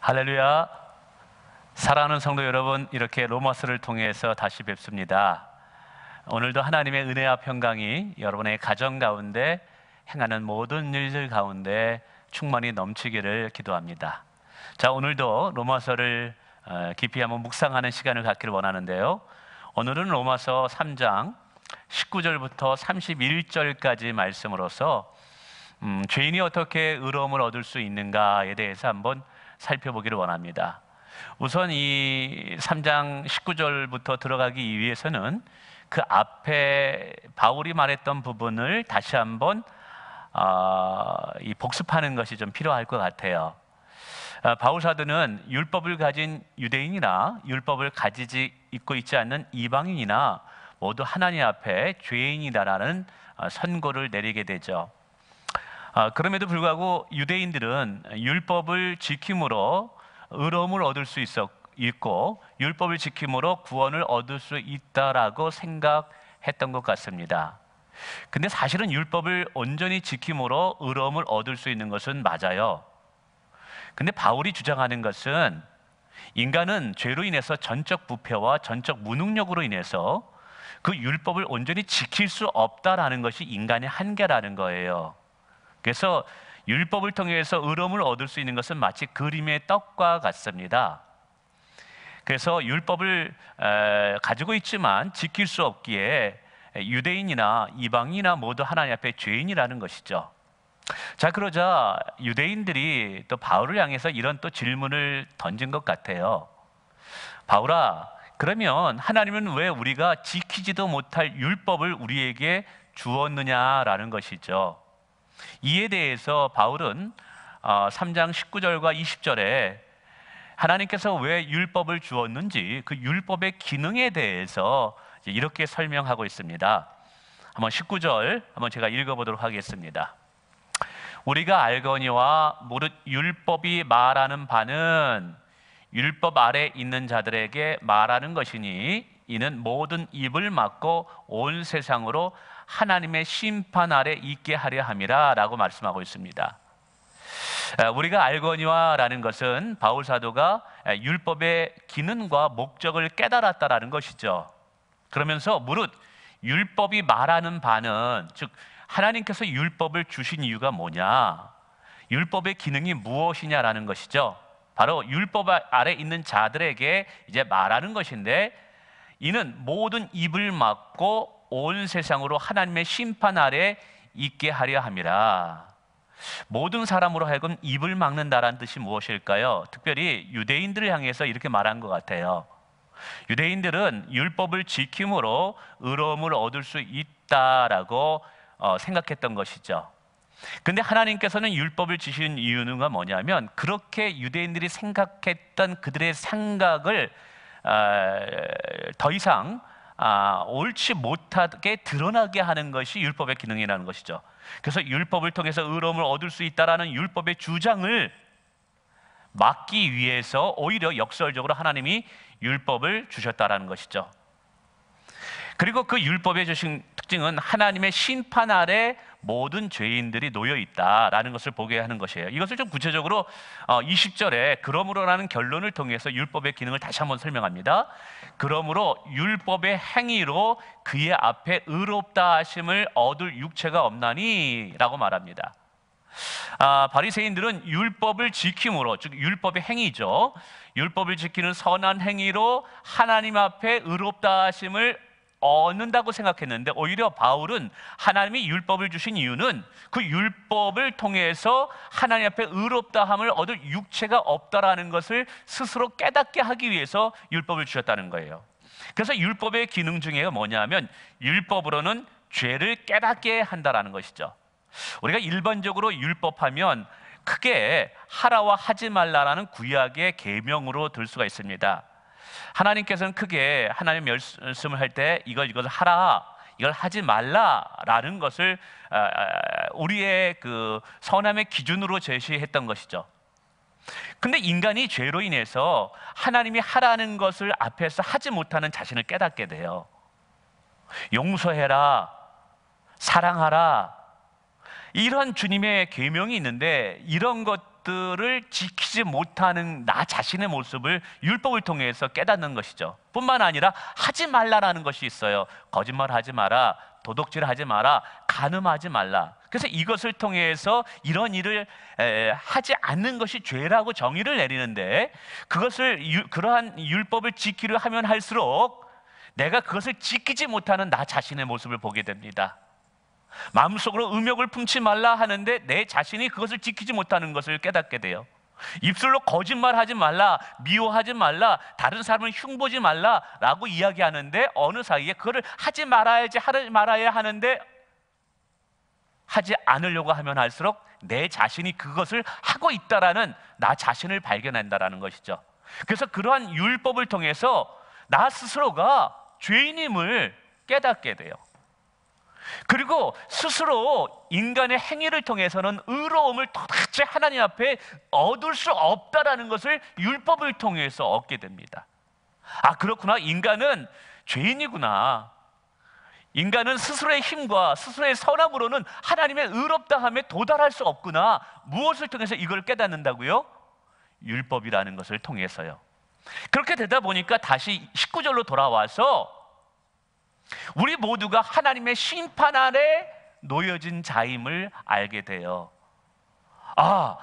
할렐루야. 사랑하는 성도 여러분, 이렇게 로마서를 통해서 다시 뵙습니다. 오늘도 하나님의 은혜와 평강이 여러분의 가정 가운데 행하는 모든 일들 가운데 충만히 넘치기를 기도합니다. 자, 오늘도 로마서를 깊이 한번 묵상하는 시간을 갖기를 원하는데요. 오늘은 로마서 3장 19절부터 31절까지 말씀으로서 죄인이 어떻게 의로움을 얻을 수 있는가에 대해서 한번 살펴보기를 원합니다. 우선 이 3장 19절부터 들어가기 위해서는 그 앞에 바울이 말했던 부분을 다시 한번 복습하는 것이 좀 필요할 것 같아요. 바울 사도는 율법을 가진 유대인이나 율법을 가지지 있지 않는 이방인이나 모두 하나님 앞에 죄인이다라는 선고를 내리게 되죠. 그럼에도 불구하고 유대인들은 율법을 지킴으로 의로움을 얻을 수 있고 율법을 지킴으로 구원을 얻을 수 있다라고 생각했던 것 같습니다. 근데 사실은 율법을 온전히 지킴으로 의로움을 얻을 수 있는 것은 맞아요. 근데 바울이 주장하는 것은 인간은 죄로 인해서 전적 부패와 전적 무능력으로 인해서 그 율법을 온전히 지킬 수 없다라는 것이 인간의 한계라는 거예요. 그래서 율법을 통해서 의로움을 얻을 수 있는 것은 마치 그림의 떡과 같습니다. 그래서 율법을 가지고 있지만 지킬 수 없기에 유대인이나 이방인이나 모두 하나님 앞에 죄인이라는 것이죠. 자, 그러자 유대인들이 또 바울을 향해서 이런 또 질문을 던진 것 같아요. 바울아, 그러면 하나님은 왜 우리가 지키지도 못할 율법을 우리에게 주었느냐라는 것이죠. 이에 대해서 바울은 3장 19절과 20절에 하나님께서 왜 율법을 주었는지 그 율법의 기능에 대해서 이렇게 설명하고 있습니다. 한번 19절 한번 제가 읽어보도록 하겠습니다. 우리가 알거니와 무릇 율법이 말하는 바는 율법 아래 있는 자들에게 말하는 것이니 이는 모든 입을 막고 온 세상으로 하나님의 심판 아래 있게 하려 함이라 라고 말씀하고 있습니다. 우리가 알거니와 라는 것은 바울 사도가 율법의 기능과 목적을 깨달았다라는 것이죠. 그러면서 무릇 율법이 말하는 바는, 즉 하나님께서 율법을 주신 이유가 뭐냐, 율법의 기능이 무엇이냐라는 것이죠. 바로 율법 아래 있는 자들에게 이제 말하는 것인데, 이는 모든 입을 막고 온 세상으로 하나님의 심판 아래 있게 하려 함이라. 모든 사람으로 하여금 입을 막는다라는 뜻이 무엇일까요? 특별히 유대인들을 향해서 이렇게 말한 것 같아요. 유대인들은 율법을 지킴으로 의로움을 얻을 수 있다라고 생각했던 것이죠. 근데 하나님께서는 율법을 주신 이유는 뭐냐면, 그렇게 유대인들이 생각했던 그들의 생각을 더 이상 옳지 못하게 드러나게 하는 것이 율법의 기능이라는 것이죠. 그래서 율법을 통해서 의로움을 얻을 수 있다라는 율법의 주장을 막기 위해서 오히려 역설적으로 하나님이 율법을 주셨다라는 것이죠. 그리고 그 율법에 주신 특징은 하나님의 심판 아래 모든 죄인들이 놓여 있다라는 것을 보게 하는 것이에요. 이것을 좀 구체적으로 20절에 그러므로라는 결론을 통해서 율법의 기능을 다시 한번 설명합니다. 그러므로 율법의 행위로 그의 앞에 의롭다 하심을 얻을 육체가 없나니 라고 말합니다. 바리새인들은 율법을 지킴으로, 즉 율법의 행위죠, 율법을 지키는 선한 행위로 하나님 앞에 의롭다 하심을 얻는다고 생각했는데, 오히려 바울은 하나님이 율법을 주신 이유는 그 율법을 통해서 하나님 앞에 의롭다함을 얻을 육체가 없다라는 것을 스스로 깨닫게 하기 위해서 율법을 주셨다는 거예요. 그래서 율법의 기능 중에 뭐냐면, 율법으로는 죄를 깨닫게 한다라는 것이죠. 우리가 일반적으로 율법하면 크게 하라와 하지 말라라는 구약의 계명으로 들 수가 있습니다. 하나님께서는 크게 하나님 말씀을 할 때 이걸 하라, 이걸 하지 말라라는 것을 우리의 그 선함의 기준으로 제시했던 것이죠. 근데 인간이 죄로 인해서 하나님이 하라는 것을 앞에서 하지 못하는 자신을 깨닫게 돼요. 용서해라, 사랑하라, 이런 주님의 계명이 있는데 이런 것 것들을 지키지 못하는 나 자신의 모습을 율법을 통해서 깨닫는 것이죠. 뿐만 아니라 하지 말라라는 것이 있어요. 거짓말하지 마라, 도둑질하지 마라, 간음하지 말라. 그래서 이것을 통해서 이런 일을 하지 않는 것이 죄라고 정의를 내리는데, 그러한 율법을 지키려 하면 할수록 내가 그것을 지키지 못하는 나 자신의 모습을 보게 됩니다. 마음속으로 음욕을 품지 말라 하는데 내 자신이 그것을 지키지 못하는 것을 깨닫게 돼요. 입술로 거짓말하지 말라, 미워하지 말라, 다른 사람을 흉보지 말라라고 이야기하는데 어느 사이에 그거를 하지 말아야 하는데 하지 않으려고 하면 할수록 내 자신이 그것을 하고 있다라는 나 자신을 발견한다라는 것이죠. 그래서 그러한 율법을 통해서 나 스스로가 죄인임을 깨닫게 돼요. 그리고 스스로 인간의 행위를 통해서는 의로움을 도대체 하나님 앞에 얻을 수 없다라는 것을 율법을 통해서 얻게 됩니다. 아, 그렇구나. 인간은 죄인이구나. 인간은 스스로의 힘과 스스로의 선함으로는 하나님의 의롭다함에 도달할 수 없구나. 무엇을 통해서 이걸 깨닫는다고요? 율법이라는 것을 통해서요. 그렇게 되다 보니까 다시 19절로 돌아와서 우리 모두가 하나님의 심판 아래 놓여진 자임을 알게 돼요. 아,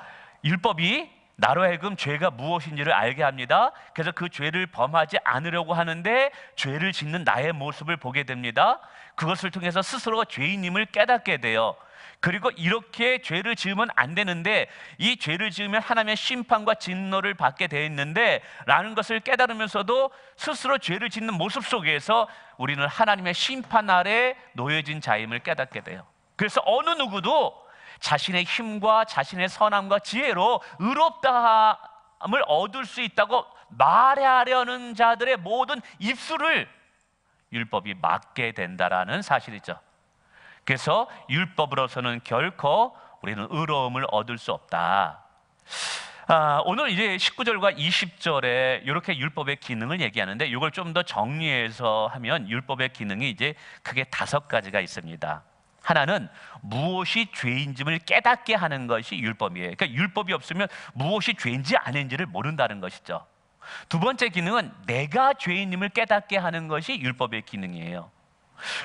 율법이 나로 하여금 죄가 무엇인지를 알게 합니다. 그래서 그 죄를 범하지 않으려고 하는데 죄를 짓는 나의 모습을 보게 됩니다. 그것을 통해서 스스로가 죄인임을 깨닫게 돼요. 그리고 이렇게 죄를 지으면 안 되는데, 이 죄를 지으면 하나님의 심판과 진노를 받게 되어 있는데 라는 것을 깨달으면서도 스스로 죄를 짓는 모습 속에서 우리는 하나님의 심판 아래 놓여진 자임을 깨닫게 돼요. 그래서 어느 누구도 자신의 힘과 자신의 선함과 지혜로 의롭다함을 얻을 수 있다고 말하려는 자들의 모든 입술을 율법이 막게 된다라는 사실이죠. 그래서 율법으로서는 결코 우리는 의로움을 얻을 수 없다. 오늘 이제 19절과 20절에 이렇게 율법의 기능을 얘기하는데, 이걸 좀 더 정리해서 하면 율법의 기능이 이제 크게 5가지가 있습니다. 하나는 무엇이 죄인임을 깨닫게 하는 것이 율법이에요. 그러니까 율법이 없으면 무엇이 죄인지 아닌지를 모른다는 것이죠. 두 번째 기능은 내가 죄인임을 깨닫게 하는 것이 율법의 기능이에요.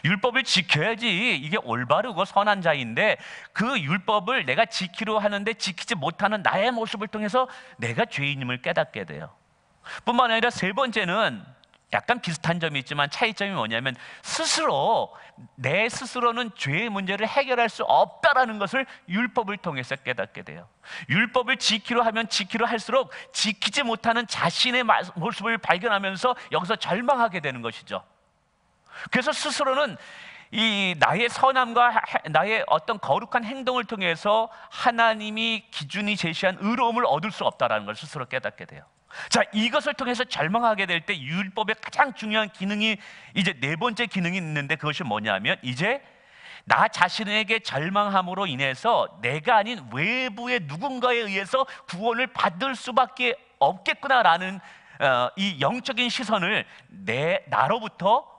율법을 지켜야지 이게 올바르고 선한 자인데, 그 율법을 내가 지키려 하는데 지키지 못하는 나의 모습을 통해서 내가 죄인임을 깨닫게 돼요. 뿐만 아니라 세 번째는 약간 비슷한 점이 있지만 차이점이 뭐냐면, 내 스스로는 죄의 문제를 해결할 수 없다라는 것을 율법을 통해서 깨닫게 돼요. 율법을 지키려 하면 지키려 할수록 지키지 못하는 자신의 모습을 발견하면서 여기서 절망하게 되는 것이죠. 그래서 스스로는 이 나의 선함과 나의 어떤 거룩한 행동을 통해서 하나님이 기준이 제시한 의로움을 얻을 수 없다라는 걸 스스로 깨닫게 돼요. 자, 이것을 통해서 절망하게 될 때 율법의 가장 중요한 기능이 이제 네 번째 기능이 있는데, 그것이 뭐냐면 이제 나 자신에게 절망함으로 인해서 내가 아닌 외부의 누군가에 의해서 구원을 받을 수밖에 없겠구나라는 이 영적인 시선을 나로부터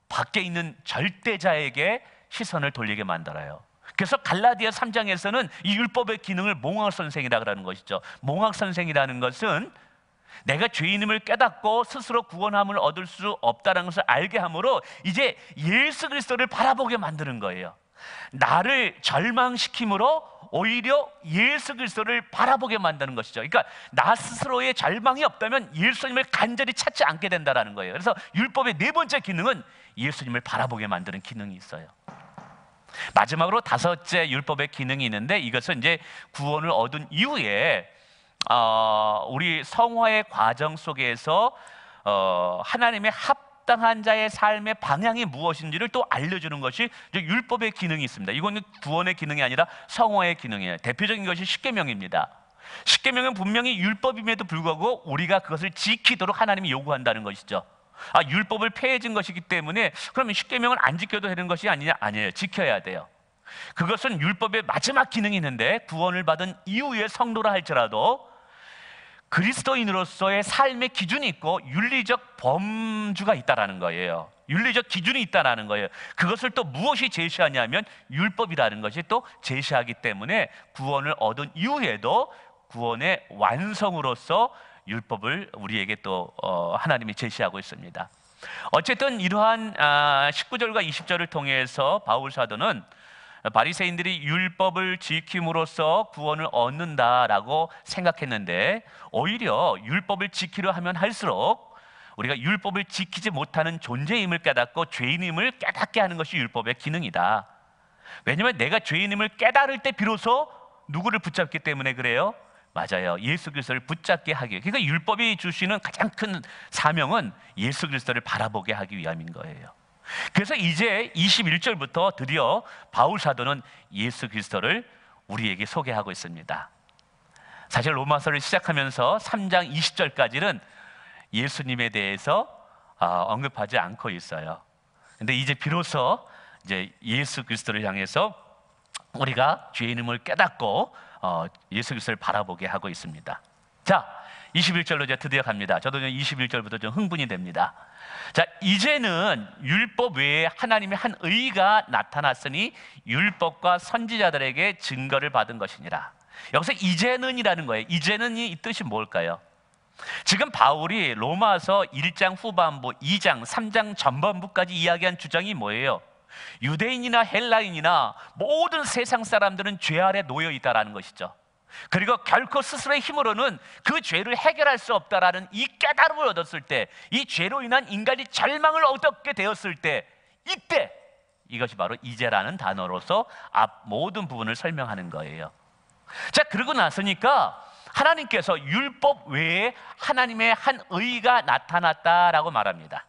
밖에 있는 절대자에게 시선을 돌리게 만들어요. 그래서 갈라디아 3장에서는 이 율법의 기능을 몽학선생이라고 하는 것이죠. 몽학선생이라는 것은 내가 죄인임을 깨닫고 스스로 구원함을 얻을 수 없다는 것을 알게 함으로 이제 예수 그리스도를 바라보게 만드는 거예요. 나를 절망시킴으로 오히려 예수 그리스도를 바라보게 만드는 것이죠. 그러니까 나 스스로의 절망이 없다면 예수님을 간절히 찾지 않게 된다는 거예요. 그래서 율법의 네 번째 기능은 예수님을 바라보게 만드는 기능이 있어요. 마지막으로 5째 율법의 기능이 있는데, 이것은 이제 구원을 얻은 이후에 우리 성화의 과정 속에서 하나님의 합당한 자의 삶의 방향이 무엇인지를 또 알려주는 것이 율법의 기능이 있습니다. 이거는 구원의 기능이 아니라 성화의 기능이에요. 대표적인 것이 십계명입니다. 십계명은 분명히 율법임에도 불구하고 우리가 그것을 지키도록 하나님이 요구한다는 것이죠. 율법을 폐해진 것이기 때문에 그러면 십계명은 안 지켜도 되는 것이 아니냐? 아니에요. 지켜야 돼요. 그것은 율법의 마지막 기능이 있는데, 구원을 받은 이후의 성도라 할지라도 그리스도인으로서의 삶의 기준이 있고 윤리적 범주가 있다라는 거예요. 윤리적 기준이 있다라는 거예요. 그것을 또 무엇이 제시하냐면 율법이라는 것이 또 제시하기 때문에 구원을 얻은 이후에도 구원의 완성으로서 율법을 우리에게 또 하나님이 제시하고 있습니다. 어쨌든 이러한 19절과 20절을 통해서 바울 사도는 바리새인들이 율법을 지킴으로써 구원을 얻는다라고 생각했는데, 오히려 율법을 지키려 하면 할수록 우리가 율법을 지키지 못하는 존재임을 깨닫고 죄인임을 깨닫게 하는 것이 율법의 기능이다. 왜냐하면 내가 죄인임을 깨달을 때 비로소 누구를 붙잡기 때문에 그래요? 맞아요. 예수 그리스도를 붙잡게 하기. 그러니까 율법이 주시는 가장 큰 사명은 예수 그리스도를 바라보게 하기 위함인 거예요. 그래서 이제 21절부터 드디어 바울 사도는 예수 그리스도를 우리에게 소개하고 있습니다. 사실 로마서를 시작하면서 3장 20절까지는 예수님에 대해서 언급하지 않고 있어요. 근데 이제 비로소 이제 예수 그리스도를 향해서 우리가 죄인임을 깨닫고 예수 그리스도를 바라보게 하고 있습니다. 자, 21절로 이제 드디어 갑니다. 저도 21절부터 좀 흥분이 됩니다. 자, 이제는 율법 외에 하나님의 한 의가 나타났으니 율법과 선지자들에게 증거를 받은 것이니라. 여기서 이제는이라는 거예요. 이제는이 이 뜻이 뭘까요? 지금 바울이 로마서 1장 후반부, 2장, 3장 전반부까지 이야기한 주장이 뭐예요? 유대인이나 헬라인이나 모든 세상 사람들은 죄 아래 놓여 있다라는 것이죠. 그리고 결코 스스로의 힘으로는 그 죄를 해결할 수 없다라는 이 깨달음을 얻었을 때, 이 죄로 인한 인간이 절망을 얻게 되었을 때, 이때 이것이 바로 이제라는 단어로서 앞 모든 부분을 설명하는 거예요. 자, 그러고 나서니까 하나님께서 율법 외에 하나님의 한 의가 나타났다라고 말합니다.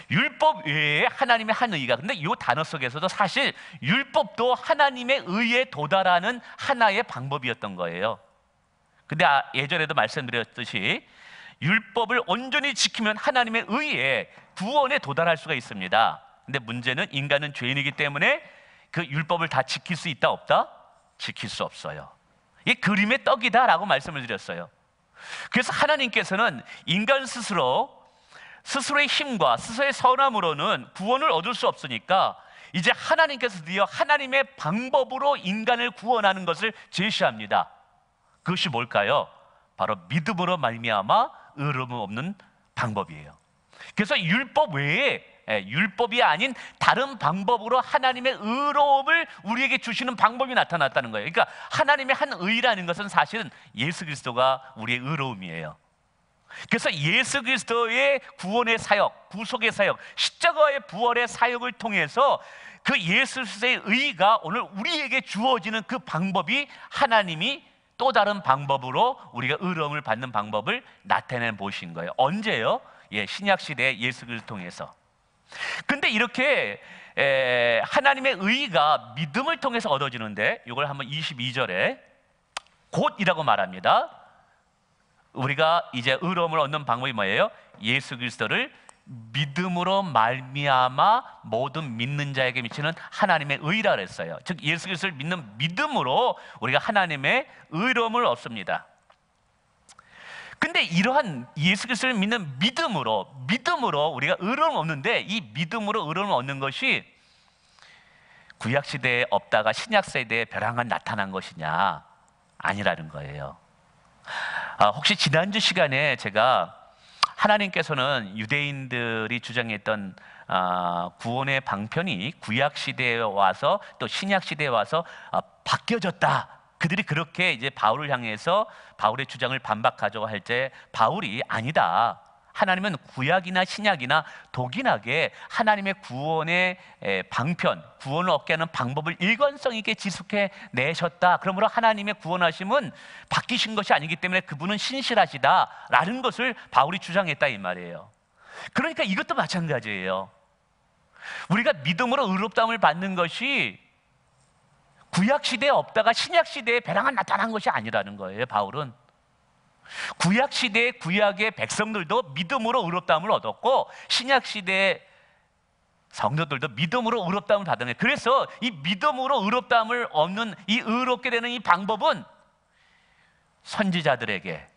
율법 외에 하나님의 한 의가, 근데 이 단어 속에서도 사실 율법도 하나님의 의에 도달하는 하나의 방법이었던 거예요. 근데 예전에도 말씀드렸듯이 율법을 온전히 지키면 하나님의 의에, 구원에 도달할 수가 있습니다. 근데 문제는 인간은 죄인이기 때문에 그 율법을 다 지킬 수 있다 없다? 지킬 수 없어요. 이게 그림의 떡이다라고 말씀을 드렸어요. 그래서 하나님께서는 인간 스스로의 힘과 스스로의 선함으로는 구원을 얻을 수 없으니까 이제 하나님께서 드디어 하나님의 방법으로 인간을 구원하는 것을 제시합니다. 그것이 뭘까요? 바로 믿음으로 말미암아 의로움 없는 방법이에요. 그래서 율법 외에, 율법이 아닌 다른 방법으로 하나님의 의로움을 우리에게 주시는 방법이 나타났다는 거예요. 그러니까 하나님의 한 의라는 것은 사실은 예수 그리스도가 우리의 의로움이에요. 그래서 예수 그리스도의 구원의 사역, 구속의 사역, 십자가의 부활의 사역을 통해서 그 예수 그리스도의 의가 오늘 우리에게 주어지는 그 방법이 하나님이 또 다른 방법으로 우리가 의로움을 받는 방법을 나타내 보신 거예요. 언제요? 신약 시대의 예수 그리스도를 통해서. 근데 이렇게 하나님의 의가 믿음을 통해서 얻어지는데, 이걸 한번 22절에 곧이라고 말합니다. 우리가 이제 의로움을 얻는 방법이 뭐예요? 예수 그리스도를 믿음으로 말미암아 모든 믿는 자에게 미치는 하나님의 의라 그랬어요. 즉 예수 그리스도를 믿는 믿음으로 우리가 하나님의 의로움을 얻습니다. 근데 이러한 예수 그리스도를 믿는 믿음으로 우리가 의로움을 얻는데, 이 믿음으로 의로움을 얻는 것이 구약 시대에 없다가 신약 시대에 벼랑간 나타난 것이냐? 아니라는 거예요. 혹시 지난주 시간에 제가 하나님께서는 유대인들이 주장했던 구원의 방편이 구약 시대에 와서 또 신약 시대에 와서 바뀌어졌다, 그들이 그렇게 이제 바울을 향해서 바울의 주장을 반박하자고 할 때 바울이 아니다, 하나님은 구약이나 신약이나 독일하게 하나님의 구원의 방편, 구원을 얻게 하는 방법을 일관성 있게 지속해 내셨다. 그러므로 하나님의 구원하심은 바뀌신 것이 아니기 때문에 그분은 신실하시다라는 것을 바울이 주장했다 이 말이에요. 그러니까 이것도 마찬가지예요. 우리가 믿음으로 의롭다함을 받는 것이 구약 시대에 없다가 신약 시대에 벼랑간 나타난 것이 아니라는 거예요. 바울은 구약 시대의 구약의 백성들도 믿음으로 의롭다함을 얻었고, 신약 시대의 성도들도 믿음으로 의롭다함을 받은 거예요. 그래서 이 믿음으로 의롭다함을 얻는, 이 의롭게 되는 이 방법은 선지자들에게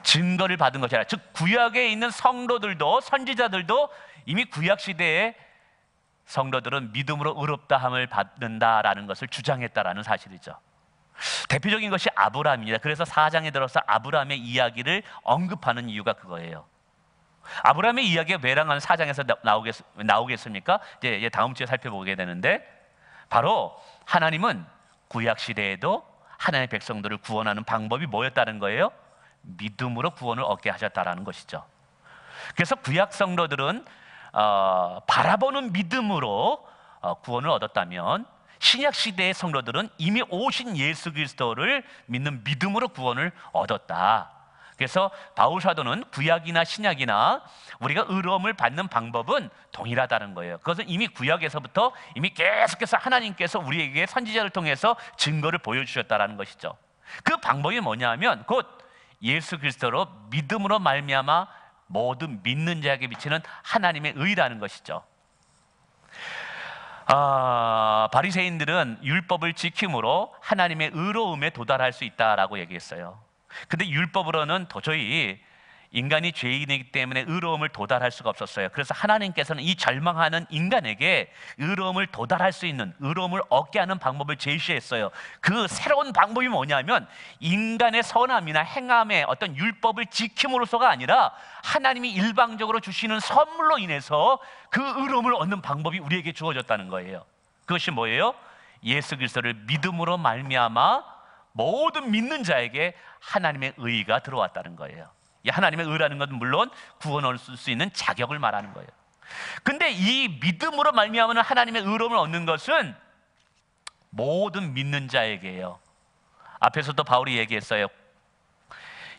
증거를 받은 것이 아니라, 즉 구약에 있는 성도들도, 선지자들도 이미 구약 시대의 성도들은 믿음으로 의롭다함을 받는다라는 것을 주장했다라는 사실이죠. 대표적인 것이 아브라함입니다. 그래서 4장에 들어서 아브라함의 이야기를 언급하는 이유가 그거예요. 아브라함의 이야기가 왜랑한 4장에서 나오겠습니까? 이제 다음 주에 살펴보게 되는데, 바로 하나님은 구약 시대에도 하나님의 백성들을 구원하는 방법이 뭐였다는 거예요? 믿음으로 구원을 얻게 하셨다라는 것이죠. 그래서 구약 성도들은 바라보는 믿음으로 구원을 얻었다면, 신약 시대의 성도들은 이미 오신 예수 그리스도를 믿는 믿음으로 구원을 얻었다. 그래서 바울 사도는 구약이나 신약이나 우리가 의로움을 받는 방법은 동일하다는 거예요. 그것은 이미 구약에서부터 이미 계속해서 하나님께서 우리에게 선지자를 통해서 증거를 보여주셨다는 것이죠. 그 방법이 뭐냐면 곧 예수 그리스도로 믿음으로 말미암아 모든 믿는 자에게 비치는 하나님의 의라는 것이죠. 바리새인들은 율법을 지킴으로 하나님의 의로움에 도달할 수 있다라고 얘기했어요. 근데 율법으로는 도저히 인간이 죄인이기 때문에 의로움을 도달할 수가 없었어요. 그래서 하나님께서는 이 절망하는 인간에게 의로움을 도달할 수 있는, 의로움을 얻게 하는 방법을 제시했어요. 그 새로운 방법이 뭐냐면 인간의 선함이나 행함의 어떤 율법을 지킴으로써가 아니라 하나님이 일방적으로 주시는 선물로 인해서 그 의로움을 얻는 방법이 우리에게 주어졌다는 거예요. 그것이 뭐예요? 예수 그리스도를 믿음으로 말미암아 모든 믿는 자에게 하나님의 의가 들어왔다는 거예요. 이 하나님의 의라는 것은 물론 구원을 얻을 수 있는 자격을 말하는 거예요. 근데 이 믿음으로 말미암아 하나님의 의로움을 얻는 것은 모든 믿는 자에게요. 앞에서도 바울이 얘기했어요.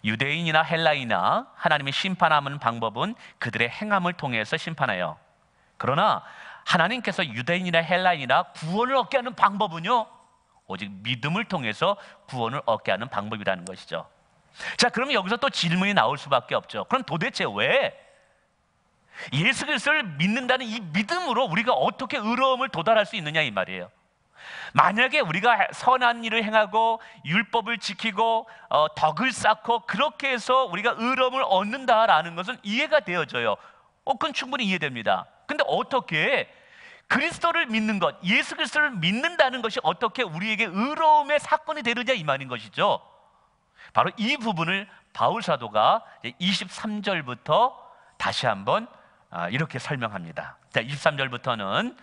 유대인이나 헬라인이나 하나님이 심판하는 방법은 그들의 행함을 통해서 심판해요. 그러나 하나님께서 유대인이나 헬라인이나 구원을 얻게 하는 방법은요, 오직 믿음을 통해서 구원을 얻게 하는 방법이라는 것이죠. 자, 그러면 여기서 또 질문이 나올 수밖에 없죠. 그럼 도대체 왜 예수 그리스도를 믿는다는 이 믿음으로 우리가 어떻게 의로움을 도달할 수 있느냐 이 말이에요. 만약에 우리가 선한 일을 행하고 율법을 지키고 덕을 쌓고 그렇게 해서 우리가 의로움을 얻는다라는 것은 이해가 되어져요. 그건 충분히 이해됩니다. 근데 어떻게 그리스도를 믿는 것, 예수 그리스도를 믿는다는 것이 어떻게 우리에게 의로움의 사건이 되느냐 이 말인 것이죠. 바로 이 부분을 바울 사도가 23절부터 다시 한번 이렇게 설명합니다. 자, 23절부터는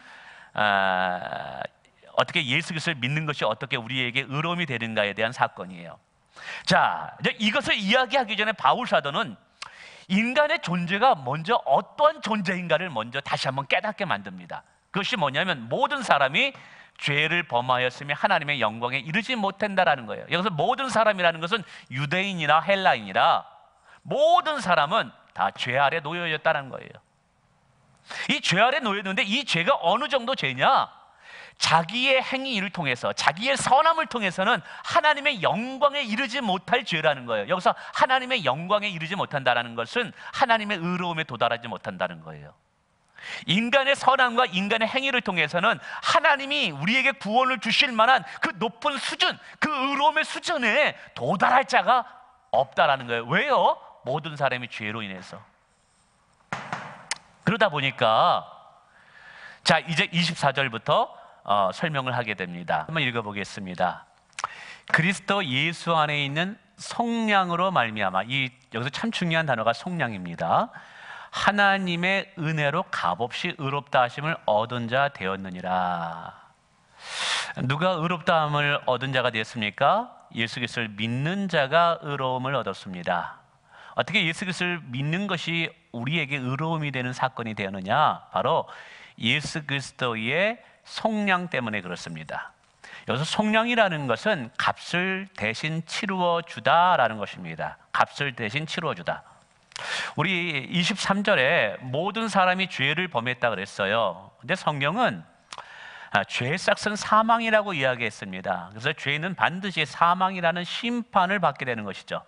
어떻게 예수 그리스도를 믿는 것이 어떻게 우리에게 의로움이 되는가에 대한 사건이에요. 자, 이제 이것을 이야기하기 전에 바울 사도는 인간의 존재가 먼저 어떠한 존재인가를 먼저 다시 한번 깨닫게 만듭니다. 그것이 뭐냐면 모든 사람이 죄를 범하였으며 하나님의 영광에 이르지 못한다라는 거예요. 여기서 모든 사람이라는 것은 유대인이나 헬라인이라 모든 사람은 다 죄 아래 놓여졌다는 거예요. 이 죄 아래 놓였는데 이 죄가 어느 정도 죄냐? 자기의 행위를 통해서, 자기의 선함을 통해서는 하나님의 영광에 이르지 못할 죄라는 거예요. 여기서 하나님의 영광에 이르지 못한다는 것은 하나님의 의로움에 도달하지 못한다는 거예요. 인간의 선함과 인간의 행위를 통해서는 하나님이 우리에게 구원을 주실 만한 그 높은 수준, 그 의로움의 수준에 도달할 자가 없다라는 거예요. 왜요? 모든 사람이 죄로 인해서. 그러다 보니까 자, 이제 24절부터 설명을 하게 됩니다. 한번 읽어보겠습니다. 그리스도 예수 안에 있는 속량으로 말미암아, 여기서 참 중요한 단어가 속량입니다. 하나님의 은혜로 값없이 의롭다 하심을 얻은 자 되었느니라. 누가 의롭다함을 얻은 자가 되었습니까? 예수 그리스도를 믿는 자가 의로움을 얻었습니다. 어떻게 예수 그리스도를 믿는 것이 우리에게 의로움이 되는 사건이 되었느냐? 바로 예수 그리스도의 속량 때문에 그렇습니다. 여기서 속량이라는 것은 값을 대신 치루어 주다라는 것입니다. 값을 대신 치루어 주다. 우리 23절에 모든 사람이 죄를 범했다 그랬어요. 근데 성경은 죄의 싹은 사망이라고 이야기했습니다. 그래서 죄는 반드시 사망이라는 심판을 받게 되는 것이죠.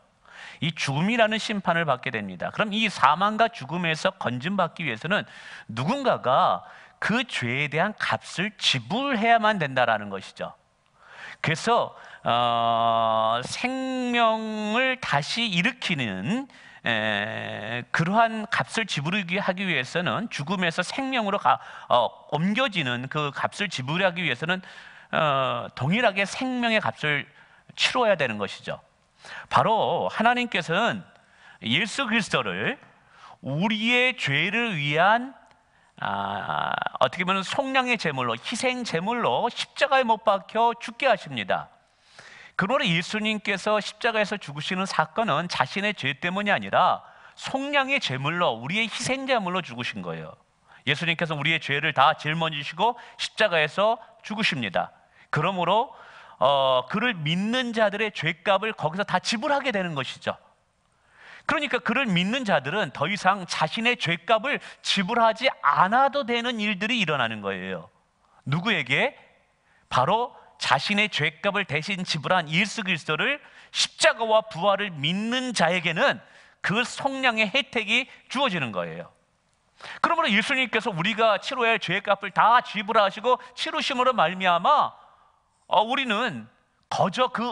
이 죽음이라는 심판을 받게 됩니다. 그럼 이 사망과 죽음에서 건짐받기 위해서는 누군가가 그 죄에 대한 값을 지불해야만 된다라는 것이죠. 그래서 생명을 다시 일으키는 그러한 값을 지불하기 하기 위해서는, 죽음에서 생명으로 옮겨지는 그 값을 지불하기 위해서는 동일하게 생명의 값을 치러야 되는 것이죠. 바로 하나님께서는 예수 그리스도를 우리의 죄를 위한 어떻게 보면 속량의 제물로, 희생 제물로 십자가에 못 박혀 죽게 하십니다. 그러나 예수님께서 십자가에서 죽으시는 사건은 자신의 죄 때문이 아니라 속량의 제물로, 우리의 희생 제물로 죽으신 거예요. 예수님께서 우리의 죄를 다 짊어지시고 십자가에서 죽으십니다. 그러므로 그를 믿는 자들의 죄값을 거기서 다 지불하게 되는 것이죠. 그러니까 그를 믿는 자들은 더 이상 자신의 죄값을 지불하지 않아도 되는 일들이 일어나는 거예요. 누구에게? 바로 자신의 죄값을 대신 지불한 예수 그리스도를, 십자가와 부활을 믿는 자에게는 그 속량의 혜택이 주어지는 거예요. 그러므로 예수님께서 우리가 치러야 할 죄값을 다 지불하시고 치르심으로 말미암아 우리는 거저 그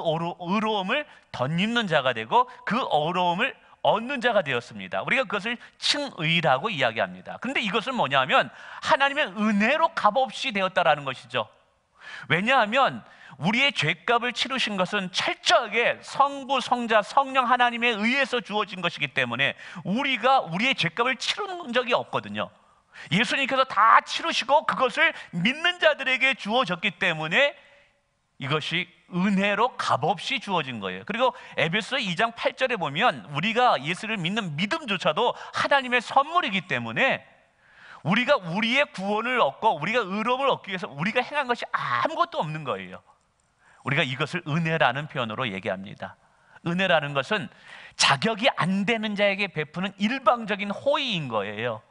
의로움을 덧입는 자가 되고 그 어려움을 얻는 자가 되었습니다. 우리가 그것을 칭의라고 이야기합니다. 그런데 이것은 뭐냐면 하나님의 은혜로 값없이 되었다라는 것이죠. 왜냐하면 우리의 죄값을 치르신 것은 철저하게 성부, 성자, 성령 하나님에 의해서 주어진 것이기 때문에 우리가 우리의 죄값을 치른 적이 없거든요. 예수님께서 다 치르시고 그것을 믿는 자들에게 주어졌기 때문에 이것이 은혜로 값없이 주어진 거예요. 그리고 에베소 2장 8절에 보면 우리가 예수를 믿는 믿음조차도 하나님의 선물이기 때문에 우리가 우리의 구원을 얻고 우리가 의로움을 얻기 위해서 우리가 행한 것이 아무것도 없는 거예요. 우리가 이것을 은혜라는 표현으로 얘기합니다. 은혜라는 것은 자격이 안 되는 자에게 베푸는 일방적인 호의인 거예요.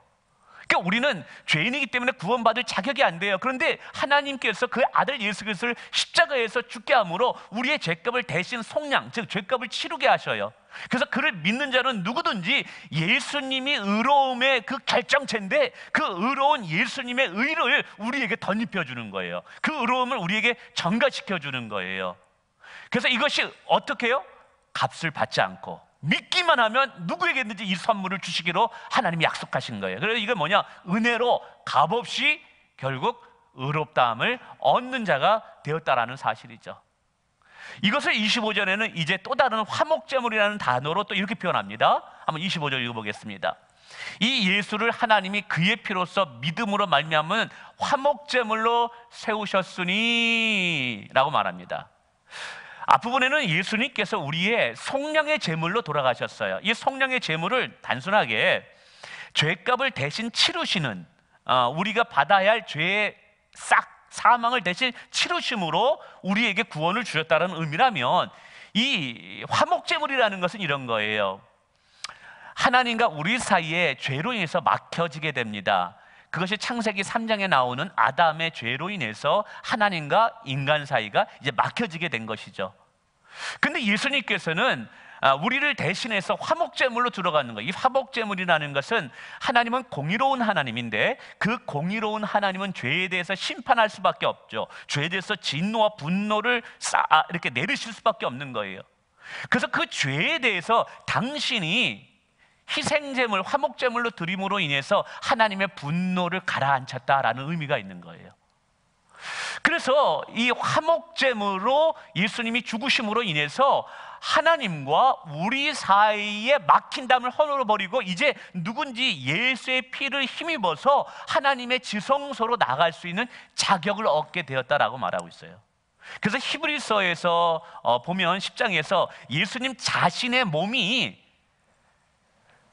그러니까 우리는 죄인이기 때문에 구원받을 자격이 안 돼요. 그런데 하나님께서 그 아들 예수 그리스도를 십자가에서 죽게 함으로 우리의 죄값을 대신 속량, 즉 죄값을 치르게 하셔요. 그래서 그를 믿는 자는 누구든지 예수님이 의로움의 그 결정체인데 그 의로운 예수님의 의를 우리에게 덧입혀 주는 거예요. 그 의로움을 우리에게 전가시켜 주는 거예요. 그래서 이것이 어떻게 해요? 값을 받지 않고 믿기만 하면 누구에게든지 이 선물을 주시기로 하나님이 약속하신 거예요. 그래서 이게 뭐냐? 은혜로 값없이 결국 의롭다함을 얻는 자가 되었다라는 사실이죠. 이것을 25절에는 이제 또 다른 화목제물이라는 단어로 또 이렇게 표현합니다. 한번 25절 읽어보겠습니다. 이 예수를 하나님이 그의 피로써 믿음으로 말미암은 화목제물로 세우셨으니 라고 말합니다. 앞부분에는 예수님께서 우리의 속량의 제물로 돌아가셨어요. 이 속량의 제물을 단순하게 죄값을 대신 치르시는, 우리가 받아야 할 죄의 사망을 대신 치르심으로 우리에게 구원을 주셨다는 의미라면, 이 화목제물이라는 것은 이런 거예요. 하나님과 우리 사이에 죄로 인해서 막혀지게 됩니다. 그것이 창세기 3장에 나오는 아담의 죄로 인해서 하나님과 인간 사이가 이제 막혀지게 된 것이죠. 근데 예수님께서는 우리를 대신해서 화목제물로 들어가는 거예요. 이 화목제물이라는 것은 하나님은 공의로운 하나님인데 그 공의로운 하나님은 죄에 대해서 심판할 수밖에 없죠. 죄에 대해서 진노와 분노를 이렇게 내리실 수밖에 없는 거예요. 그래서 그 죄에 대해서 당신이 희생제물, 화목제물로 드림으로 인해서 하나님의 분노를 가라앉혔다라는 의미가 있는 거예요. 그래서 이 화목제물로 예수님이 죽으심으로 인해서 하나님과 우리 사이에 막힌 담을 허물어버리고 이제 누군지 예수의 피를 힘입어서 하나님의 지성소로 나갈 수 있는 자격을 얻게 되었다라고 말하고 있어요. 그래서 히브리서에서 보면 10장에서 예수님 자신의 몸이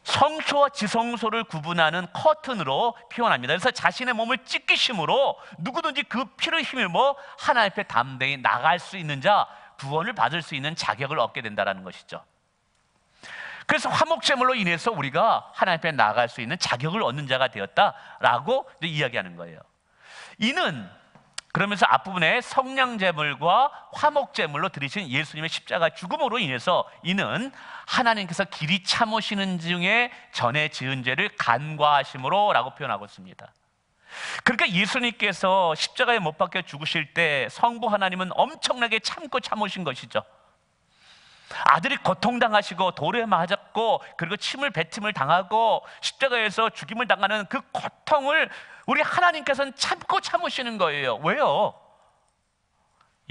성소와 지성소를 구분하는 커튼으로 표현합니다. 그래서 자신의 몸을 찢기심으로 누구든지 그 피를 힘입어 하나님 앞에 담대히 나갈 수 있는 자, 구원을 받을 수 있는 자격을 얻게 된다는 것이죠. 그래서 화목제물로 인해서 우리가 하나님 앞에 나갈 수 있는 자격을 얻는 자가 되었다라고 이야기하는 거예요. 이는 그러면서 앞부분에 성량제물과 화목제물로 드리신 예수님의 십자가 죽음으로 인해서 이는 하나님께서 길이 참으시는 중에 전에 지은 죄를 간과하심으로 라고 표현하고 있습니다. 그러니까 예수님께서 십자가에 못 박혀 죽으실 때 성부 하나님은 엄청나게 참고 참으신 것이죠. 아들이 고통당하시고 돌에 맞았고 그리고 침을 뱉음을 당하고 십자가에서 죽임을 당하는 그 고통을 우리 하나님께서는 참고 참으시는 거예요. 왜요?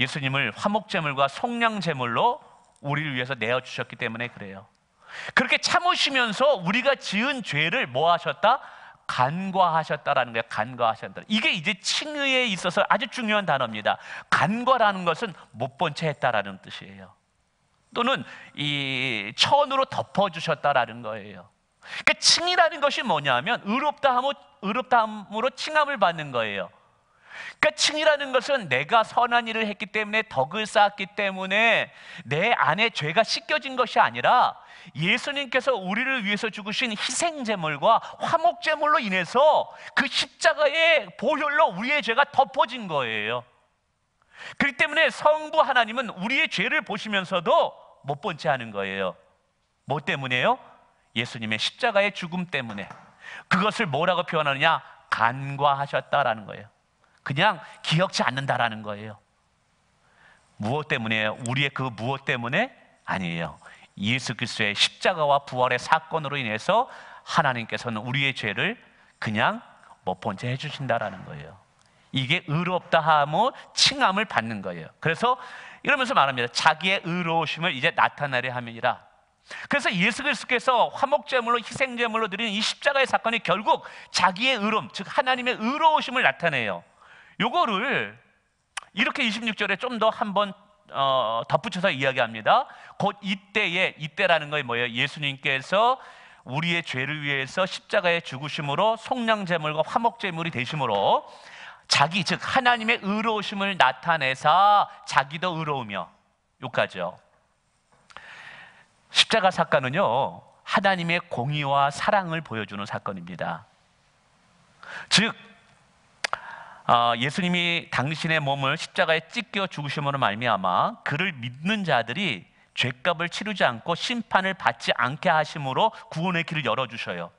예수님을 화목제물과 속량제물로 우리를 위해서 내어주셨기 때문에 그래요. 그렇게 참으시면서 우리가 지은 죄를 뭐 하셨다? 간과하셨다라는 거예요. 간과하셨다. 이게 이제 칭의에 있어서 아주 중요한 단어입니다. 간과라는 것은 못 본 채 했다라는 뜻이에요. 또는 이 천으로 덮어주셨다라는 거예요. 그러니까 칭의라는 것이 뭐냐면 의롭다함으로 칭함을 받는 거예요. 그러니까 칭의라는 것은 내가 선한 일을 했기 때문에 덕을 쌓았기 때문에 내 안에 죄가 씻겨진 것이 아니라 예수님께서 우리를 위해서 죽으신 희생제물과 화목제물로 인해서 그 십자가의 보혈로 우리의 죄가 덮어진 거예요. 그렇기 때문에 성부 하나님은 우리의 죄를 보시면서도 못 본 채 하는 거예요. 뭐 때문에요? 예수님의 십자가의 죽음 때문에. 그것을 뭐라고 표현하느냐? 간과하셨다라는 거예요. 그냥 기억지 않는다라는 거예요. 무엇 때문에요? 우리의 그 무엇 때문에? 아니에요. 예수 그리스도의 십자가와 부활의 사건으로 인해서 하나님께서는 우리의 죄를 그냥 못 본 채 해주신다라는 거예요. 이게 의롭다 함을 칭함을 받는 거예요. 그래서 이러면서 말합니다. 자기의 의로우심을 이제 나타내려 함이니라. 그래서 예수 그리스도께서 화목제물로 희생제물로 드린 이 십자가의 사건이 결국 자기의 의로움, 즉 하나님의 의로우심을 나타내요. 요거를 이렇게 26절에 좀 더 한번 덧붙여서 이야기합니다. 곧 이때라는 건 뭐예요? 예수님께서 우리의 죄를 위해서 십자가에 죽으심으로 속량제물과 화목제물이 되심으로 자기 즉 하나님의 의로우심을 나타내사 자기도 의로우며, 요까지요. 십자가 사건은요 하나님의 공의와 사랑을 보여주는 사건입니다. 즉 예수님이 당신의 몸을 십자가에 찢겨 죽으심으로 말미암아 그를 믿는 자들이 죄값을 치르지 않고 심판을 받지 않게 하심으로 구원의 길을 열어주셔요.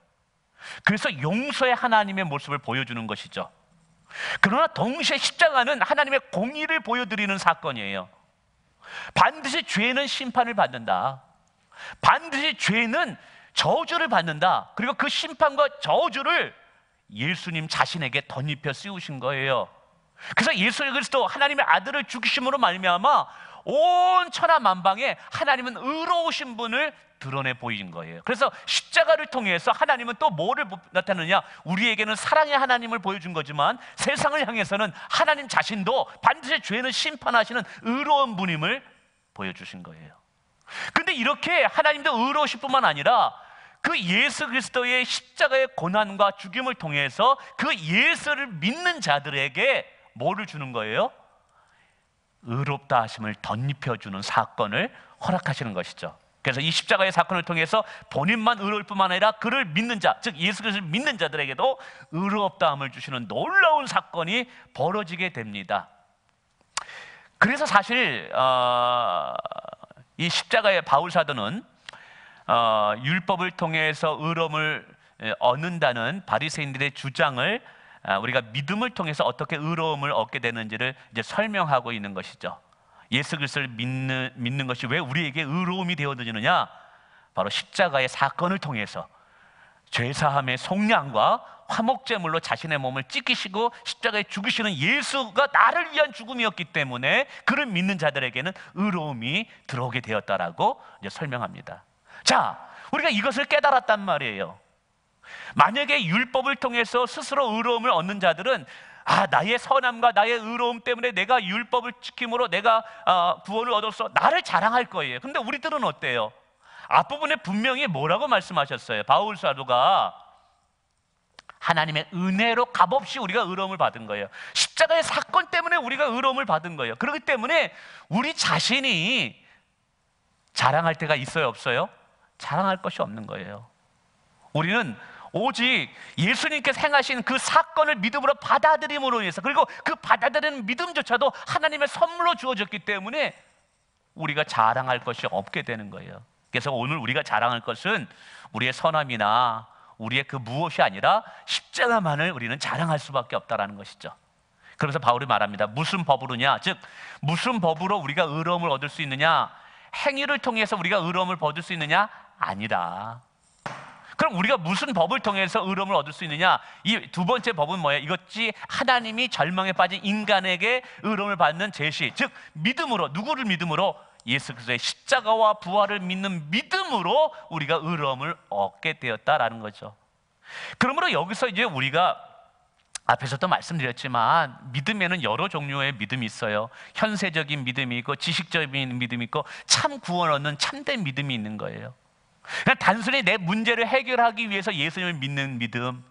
그래서 용서의 하나님의 모습을 보여주는 것이죠. 그러나 동시에 십자가는 하나님의 공의를 보여드리는 사건이에요. 반드시 죄는 심판을 받는다. 반드시 죄는 저주를 받는다. 그리고 그 심판과 저주를 예수님 자신에게 덧입혀 씌우신 거예요. 그래서 예수 그리스도 하나님의 아들을 죽이심으로 말미암아 온 천하 만방에 하나님은 의로우신 분을 드러내 보인 거예요. 그래서 십자가를 통해서 하나님은 또 뭐를 나타내느냐? 우리에게는 사랑의 하나님을 보여준 거지만 세상을 향해서는 하나님 자신도 반드시 죄는 심판하시는 의로운 분임을 보여주신 거예요. 근데 이렇게 하나님도 의로우실 뿐만 아니라 그 예수 그리스도의 십자가의 고난과 죽임을 통해서 그 예수를 믿는 자들에게 뭐를 주는 거예요? 의롭다 하심을 덧입혀주는 사건을 허락하시는 것이죠. 그래서 이 십자가의 사건을 통해서 본인만 의로울 뿐만 아니라 그를 믿는 자, 즉 예수 그리스도를 믿는 자들에게도 의롭다함을 주시는 놀라운 사건이 벌어지게 됩니다. 그래서 사실 이 십자가의 바울 사도는 율법을 통해서 의로움을 얻는다는 바리새인들의 주장을 우리가 믿음을 통해서 어떻게 의로움을 얻게 되는지를 이제 설명하고 있는 것이죠. 예수 그리스도를 믿는 것이 왜 우리에게 의로움이 되어지느냐? 바로 십자가의 사건을 통해서 죄사함의 속량과 화목제물로 자신의 몸을 찢기시고 십자가에 죽으시는 예수가 나를 위한 죽음이었기 때문에 그를 믿는 자들에게는 의로움이 들어오게 되었다라고 이제 설명합니다. 자, 우리가 이것을 깨달았단 말이에요. 만약에 율법을 통해서 스스로 의로움을 얻는 자들은 나의 선함과 나의 의로움 때문에 내가 율법을 지킴으로 내가 구원을 얻어서 나를 자랑할 거예요. 근데 우리들은 어때요? 앞부분에 분명히 뭐라고 말씀하셨어요? 바울 사도가 하나님의 은혜로 값없이 우리가 의로움을 받은 거예요. 십자가의 사건 때문에 우리가 의로움을 받은 거예요. 그렇기 때문에 우리 자신이 자랑할 때가 있어요, 없어요? 자랑할 것이 없는 거예요. 우리는 오직 예수님께서 행하신 그 사건을 믿음으로 받아들임으로 인해서, 그리고 그 받아들이는 믿음조차도 하나님의 선물로 주어졌기 때문에 우리가 자랑할 것이 없게 되는 거예요. 그래서 오늘 우리가 자랑할 것은 우리의 선함이나 우리의 그 무엇이 아니라 십자가만을 우리는 자랑할 수밖에 없다라는 것이죠. 그래서 바울이 말합니다. 무슨 법으로냐? 즉 무슨 법으로 우리가 의로움을 얻을 수 있느냐? 행위를 통해서 우리가 의로움을 얻을 수 있느냐? 아니다. 그럼 우리가 무슨 법을 통해서 의로움을 얻을 수 있느냐? 이 두 번째 법은 뭐예요? 이것이 하나님이 절망에 빠진 인간에게 의로움을 받는 제시, 즉 믿음으로. 누구를 믿음으로? 예수 그리스도의 십자가와 부활을 믿는 믿음으로 우리가 의로움을 얻게 되었다라는 거죠. 그러므로 여기서 이제 우리가 앞에서도 말씀드렸지만 믿음에는 여러 종류의 믿음이 있어요. 현세적인 믿음이 있고 지식적인 믿음이 있고 참 구원 얻는 참된 믿음이 있는 거예요. 그냥 단순히 내 문제를 해결하기 위해서 예수님을 믿는 믿음,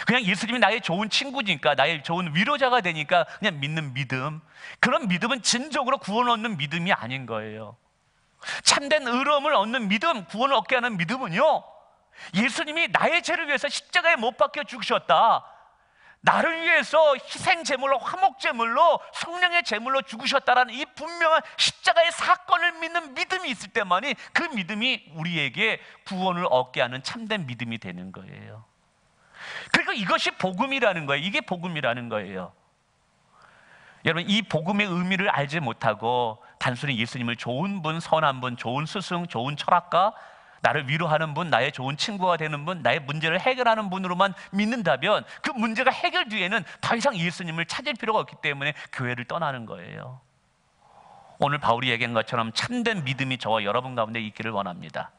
그냥 예수님이 나의 좋은 친구니까, 나의 좋은 위로자가 되니까 그냥 믿는 믿음, 그런 믿음은 진정으로 구원 얻는 믿음이 아닌 거예요. 참된 의로움을 얻는 믿음, 구원을 얻게 하는 믿음은요, 예수님이 나의 죄를 위해서 십자가에 못 박혀 죽으셨다, 나를 위해서 희생제물로, 화목제물로, 성령의 제물로 죽으셨다라는 이 분명한 십자가의 사건을 믿는 믿음이 있을 때만이 그 믿음이 우리에게 구원을 얻게 하는 참된 믿음이 되는 거예요. 그러니까 이것이 복음이라는 거예요. 이게 복음이라는 거예요. 여러분, 이 복음의 의미를 알지 못하고 단순히 예수님을 좋은 분, 선한 분, 좋은 스승, 좋은 철학가, 나를 위로하는 분, 나의 좋은 친구가 되는 분, 나의 문제를 해결하는 분으로만 믿는다면 그 문제가 해결 뒤에는 더 이상 예수님을 찾을 필요가 없기 때문에 교회를 떠나는 거예요. 오늘 바울이 얘기한 것처럼 참된 믿음이 저와 여러분 가운데 있기를 원합니다.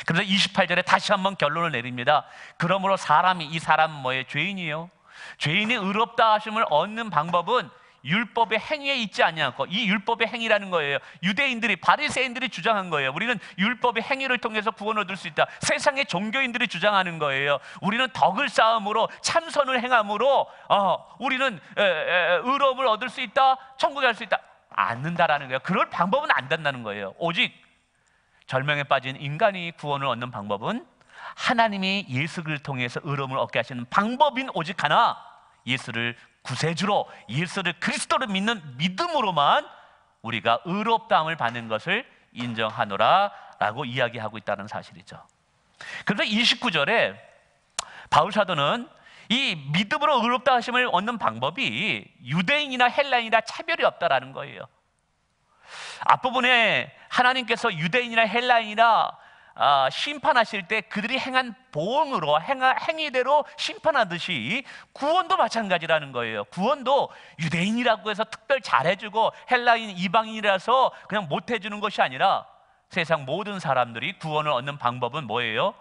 그래서 28절에 다시 한번 결론을 내립니다. 그러므로 이 사람은 뭐예요? 죄인이에요. 죄인이 의롭다 하심을 얻는 방법은 율법의 행위에 있지 아니하고, 이 율법의 행위라는 거예요. 유대인들이, 바리새인들이 주장한 거예요. 우리는 율법의 행위를 통해서 구원을 얻을 수 있다. 세상의 종교인들이 주장하는 거예요. 우리는 덕을 쌓음으로, 참선을 행함으로 우리는 의로움을 얻을 수 있다, 천국에 갈 수 있다. 않는다라는 거예요. 그럴 방법은 안 된다는 거예요. 오직 절망에 빠진 인간이 구원을 얻는 방법은 하나님이 예수를 통해서 의로움을 얻게 하시는 방법인 오직 하나, 예수를 구세주로, 예수를 그리스도를 믿는 믿음으로만 우리가 의롭다함을 받는 것을 인정하노라 라고 이야기하고 있다는 사실이죠. 그래서 29절에 바울 사도는 이 믿음으로 의롭다 하심을 얻는 방법이 유대인이나 헬라인이나 차별이 없다라는 거예요. 앞부분에 하나님께서 유대인이나 헬라인이나 심판하실 때 그들이 행한 보응으로, 행위대로 심판하듯이 구원도 마찬가지라는 거예요. 구원도 유대인이라고 해서 특별 잘해주고 헬라인, 이방인이라서 그냥 못해주는 것이 아니라 세상 모든 사람들이 구원을 얻는 방법은 뭐예요?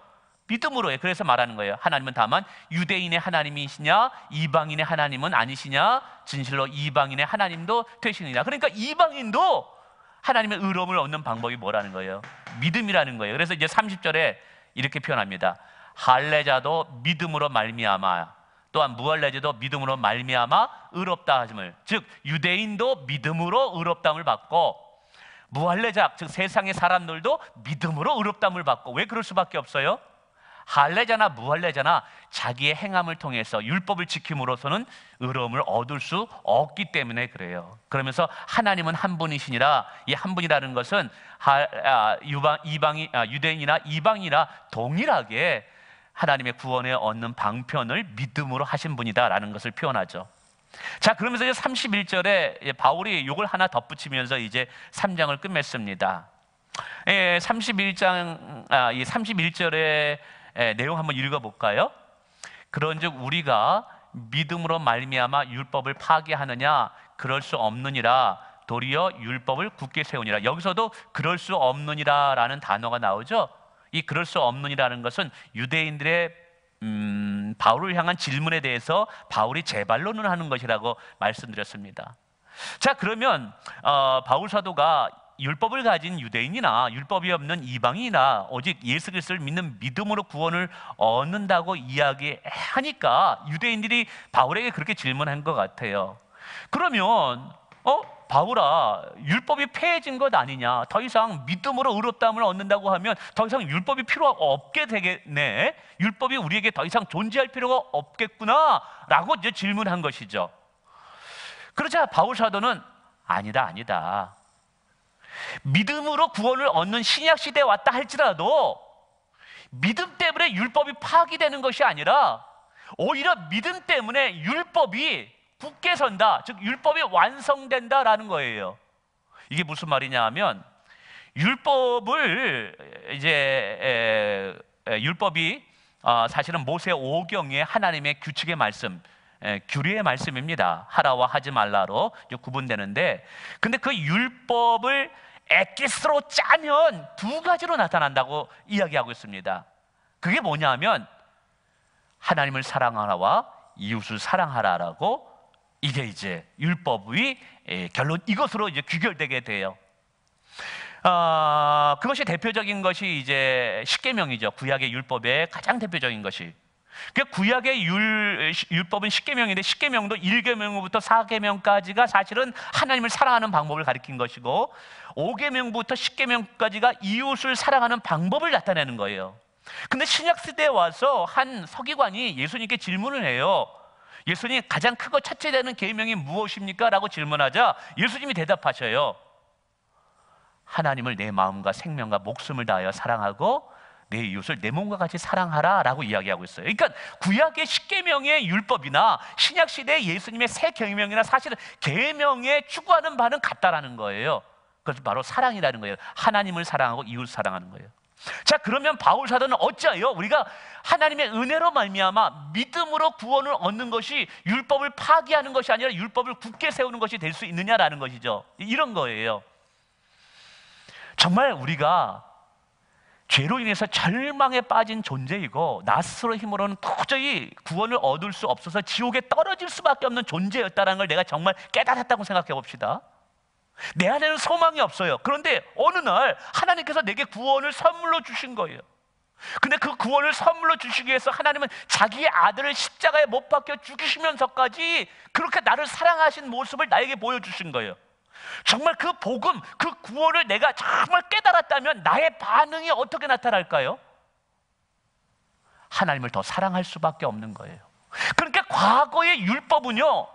믿음으로 해요. 그래서 말하는 거예요. 하나님은 다만 유대인의 하나님이시냐, 이방인의 하나님은 아니시냐, 진실로 이방인의 하나님도 되시느냐. 그러니까 이방인도 하나님의 의로움을 얻는 방법이 뭐라는 거예요? 믿음이라는 거예요. 그래서 이제 30절에 이렇게 표현합니다. 할례자도 믿음으로 말미암아, 또한 무할례자도 믿음으로 말미암아 의롭다 하심을, 즉 유대인도 믿음으로 의롭다함을 받고 무할례자, 즉 세상의 사람들도 믿음으로 의롭다함을 받고. 왜 그럴 수밖에 없어요? 할례자나 무할례자나 자기의 행함을 통해서 율법을 지킴으로써는 의로움을 얻을 수 없기 때문에 그래요. 그러면서 하나님은 한 분이시니라, 이 한 분이라는 것은 유대인이나 이방이나 동일하게 하나님의 구원에 얻는 방편을 믿음으로 하신 분이다라는 것을 표현하죠. 자, 그러면서 이제 31절에 바울이 이걸 하나 덧붙이면서 이제 3장을 끝맺습니다. 31절에 내용 한번 읽어볼까요? 그런즉 우리가 믿음으로 말미암아 율법을 파괴하느냐? 그럴 수 없느니라. 도리어 율법을 굳게 세우니라. 여기서도 그럴 수 없느니라라는 단어가 나오죠. 이 그럴 수 없느니라는 것은 유대인들의 바울을 향한 질문에 대해서 바울이 재반론을 하는 것이라고 말씀드렸습니다. 자, 그러면 바울 사도가 율법을 가진 유대인이나 율법이 없는 이방인이나 오직 예수 그리스도를 믿는 믿음으로 구원을 얻는다고 이야기하니까 유대인들이 바울에게 그렇게 질문한 것 같아요. 그러면 바울아, 율법이 폐해진 것 아니냐? 더 이상 믿음으로 의롭다함을 얻는다고 하면 더 이상 율법이 필요가 없게 되겠네. 율법이 우리에게 더 이상 존재할 필요가 없겠구나 라고 이제 질문한 것이죠. 그러자 바울 사도는 아니다. 믿음으로 구원을 얻는 신약 시대에 왔다 할지라도 믿음 때문에 율법이 파기되는 것이 아니라 오히려 믿음 때문에 율법이 굳게 선다, 즉 율법이 완성된다라는 거예요. 이게 무슨 말이냐 하면 율법이 사실은 모세 오경의 하나님의 규칙의 말씀, 규례의 말씀입니다. 하라와 하지 말라로 구분되는데, 근데 그 율법을 엑기스로 짜면 두 가지로 나타난다고 이야기하고 있습니다. 그게 뭐냐면 하나님을 사랑하라와 이웃을 사랑하라라고, 이게 이제 율법의 결론, 이것으로 이제 귀결되게 돼요. 그것이 대표적인 것이 이제 십계명이죠. 구약의 율법의 가장 대표적인 것이. 그 구약의 율법은 십계명인데, 십계명도 1계명부터 4계명까지가 사실은 하나님을 사랑하는 방법을 가리킨 것이고, 5계명부터 10계명까지가 이웃을 사랑하는 방법을 나타내는 거예요. 근데 신약 시대에 와서 한 서기관이 예수님께 질문을 해요. 예수님, 가장 크고 첫째 되는 계명이 무엇입니까? 라고 질문하자 예수님이 대답하셔요. 하나님을 내 마음과 생명과 목숨을 다하여 사랑하고 내 이웃을 내 몸과 같이 사랑하라 라고 이야기하고 있어요. 그러니까 구약의 십계명의 율법이나 신약 시대의 예수님의 새 계명이나 사실은 계명에 추구하는 바는 같다라는 거예요. 그것은 바로 사랑이라는 거예요. 하나님을 사랑하고 이웃을 사랑하는 거예요. 자, 그러면 바울 사도는 어찌하여 우리가 하나님의 은혜로 말미암아 믿음으로 구원을 얻는 것이 율법을 파기하는 것이 아니라 율법을 굳게 세우는 것이 될 수 있느냐라는 것이죠. 이런 거예요. 정말 우리가 죄로 인해서 절망에 빠진 존재이고 나 스스로 힘으로는 도저히 구원을 얻을 수 없어서 지옥에 떨어질 수밖에 없는 존재였다는 걸 내가 정말 깨달았다고 생각해 봅시다. 내 안에는 소망이 없어요. 그런데 어느 날 하나님께서 내게 구원을 선물로 주신 거예요. 근데 그 구원을 선물로 주시기 위해서 하나님은 자기의 아들을 십자가에 못 박혀 죽이시면서까지 그렇게 나를 사랑하신 모습을 나에게 보여주신 거예요. 정말 그 복음, 그 구원을 내가 정말 깨달았다면 나의 반응이 어떻게 나타날까요? 하나님을 더 사랑할 수밖에 없는 거예요. 그러니까 과거의 율법은요,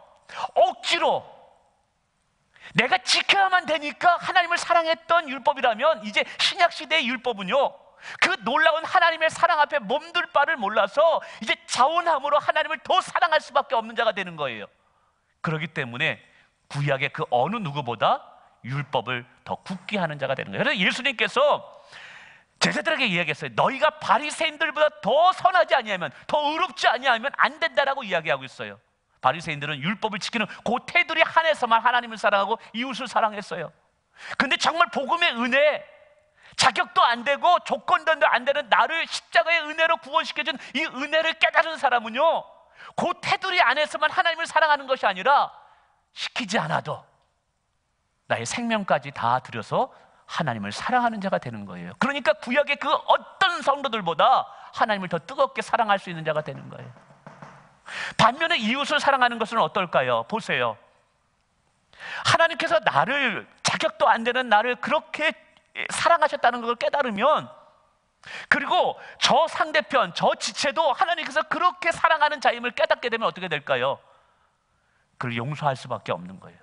억지로 내가 지켜야만 되니까 하나님을 사랑했던 율법이라면, 이제 신약시대의 율법은요, 그 놀라운 하나님의 사랑 앞에 몸둘 바를 몰라서 이제 자원함으로 하나님을 더 사랑할 수밖에 없는 자가 되는 거예요. 그렇기 때문에 구약의 그 어느 누구보다 율법을 더 굳게 하는 자가 되는 거예요. 그래서 예수님께서 제자들에게 이야기했어요. 너희가 바리새인들보다 더 선하지 아니하면, 더 의롭지 아니하면 안 된다라고 이야기하고 있어요. 바리새인들은 율법을 지키는 그 테두리 안에서만 하나님을 사랑하고 이웃을 사랑했어요. 근데 정말 복음의 은혜, 자격도 안 되고 조건도 안 되는 나를 십자가의 은혜로 구원시켜준 이 은혜를 깨달은 사람은요, 그 테두리 안에서만 하나님을 사랑하는 것이 아니라 시키지 않아도 나의 생명까지 다 들여서 하나님을 사랑하는 자가 되는 거예요. 그러니까 구약의 그 어떤 성도들보다 하나님을 더 뜨겁게 사랑할 수 있는 자가 되는 거예요. 반면에 이웃을 사랑하는 것은 어떨까요? 보세요. 하나님께서 나를, 자격도 안 되는 나를 그렇게 사랑하셨다는 걸 깨달으면, 그리고 저 상대편, 저 지체도 하나님께서 그렇게 사랑하는 자임을 깨닫게 되면 어떻게 될까요? 그를 용서할 수밖에 없는 거예요.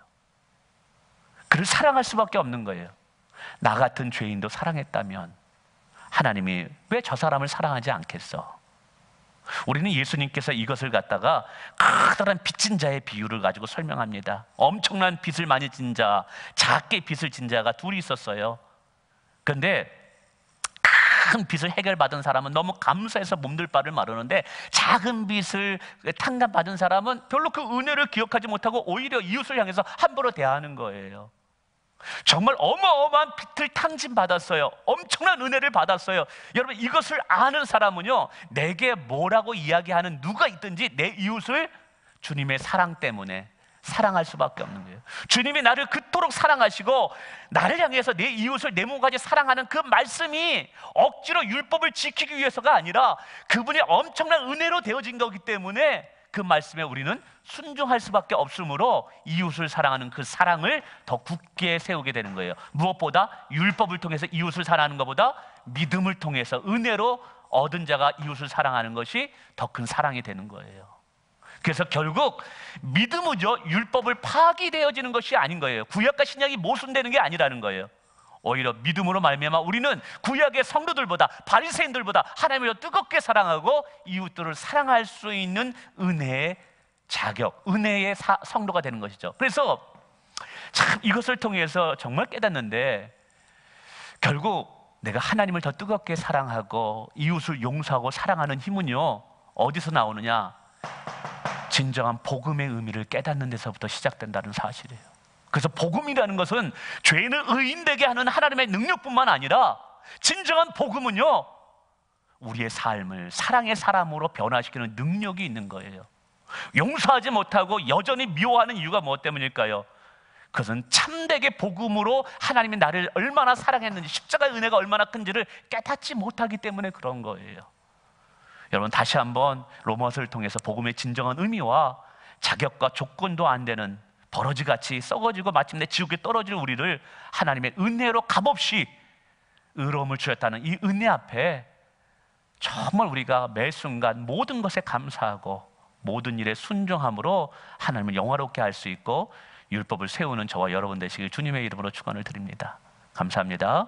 그를 사랑할 수밖에 없는 거예요. 나 같은 죄인도 사랑했다면 하나님이 왜 저 사람을 사랑하지 않겠어? 우리는 예수님께서 이것을 갖다가 커다란 빚진 자의 비유를 가지고 설명합니다. 엄청난 빚을 많이 진 자, 작게 빚을 진 자가 둘이 있었어요. 그런데 큰 빚을 해결받은 사람은 너무 감사해서 몸둘 바를 마르는데, 작은 빚을 탕감받은 사람은 별로 그 은혜를 기억하지 못하고 오히려 이웃을 향해서 함부로 대하는 거예요. 정말 어마어마한 빚을 탕진받았어요. 엄청난 은혜를 받았어요. 여러분, 이것을 아는 사람은요, 내게 뭐라고 이야기하는 누가 있든지 내 이웃을 주님의 사랑 때문에 사랑할 수밖에 없는 거예요. 주님이 나를 그토록 사랑하시고 나를 향해서 내 이웃을 내 몸까지 사랑하는 그 말씀이 억지로 율법을 지키기 위해서가 아니라 그분이 엄청난 은혜로 되어진 거기 때문에 그 말씀에 우리는 순종할 수밖에 없으므로 이웃을 사랑하는 그 사랑을 더 굳게 세우게 되는 거예요. 무엇보다 율법을 통해서 이웃을 사랑하는 것보다 믿음을 통해서 은혜로 얻은 자가 이웃을 사랑하는 것이 더 큰 사랑이 되는 거예요. 그래서 결국 믿음은요, 율법을 파기되어지는 것이 아닌 거예요. 구약과 신약이 모순되는 게 아니라는 거예요. 오히려 믿음으로 말미암아 우리는 구약의 성도들보다, 바리새인들보다 하나님을 더 뜨겁게 사랑하고 이웃들을 사랑할 수 있는 은혜의 자격, 은혜의 성도가 되는 것이죠. 그래서 참 이것을 통해서 정말 깨닫는데, 결국 내가 하나님을 더 뜨겁게 사랑하고 이웃을 용서하고 사랑하는 힘은요, 어디서 나오느냐? 진정한 복음의 의미를 깨닫는 데서부터 시작된다는 사실이에요. 그래서 복음이라는 것은 죄인을 의인되게 하는 하나님의 능력뿐만 아니라 진정한 복음은요, 우리의 삶을 사랑의 사람으로 변화시키는 능력이 있는 거예요. 용서하지 못하고 여전히 미워하는 이유가 무엇 때문일까요? 그것은 참되게 복음으로 하나님이 나를 얼마나 사랑했는지, 십자가의 은혜가 얼마나 큰지를 깨닫지 못하기 때문에 그런 거예요. 여러분, 다시 한번 로마서를 통해서 복음의 진정한 의미와 자격과 조건도 안 되는 버러지같이 썩어지고 마침내 지옥에 떨어질 우리를 하나님의 은혜로 값없이 의로움을 주셨다는 이 은혜 앞에 정말 우리가 매 순간 모든 것에 감사하고 모든 일에 순종함으로 하나님을 영화롭게 할 수 있고 율법을 세우는 저와 여러분 되시길 주님의 이름으로 축원을 드립니다. 감사합니다.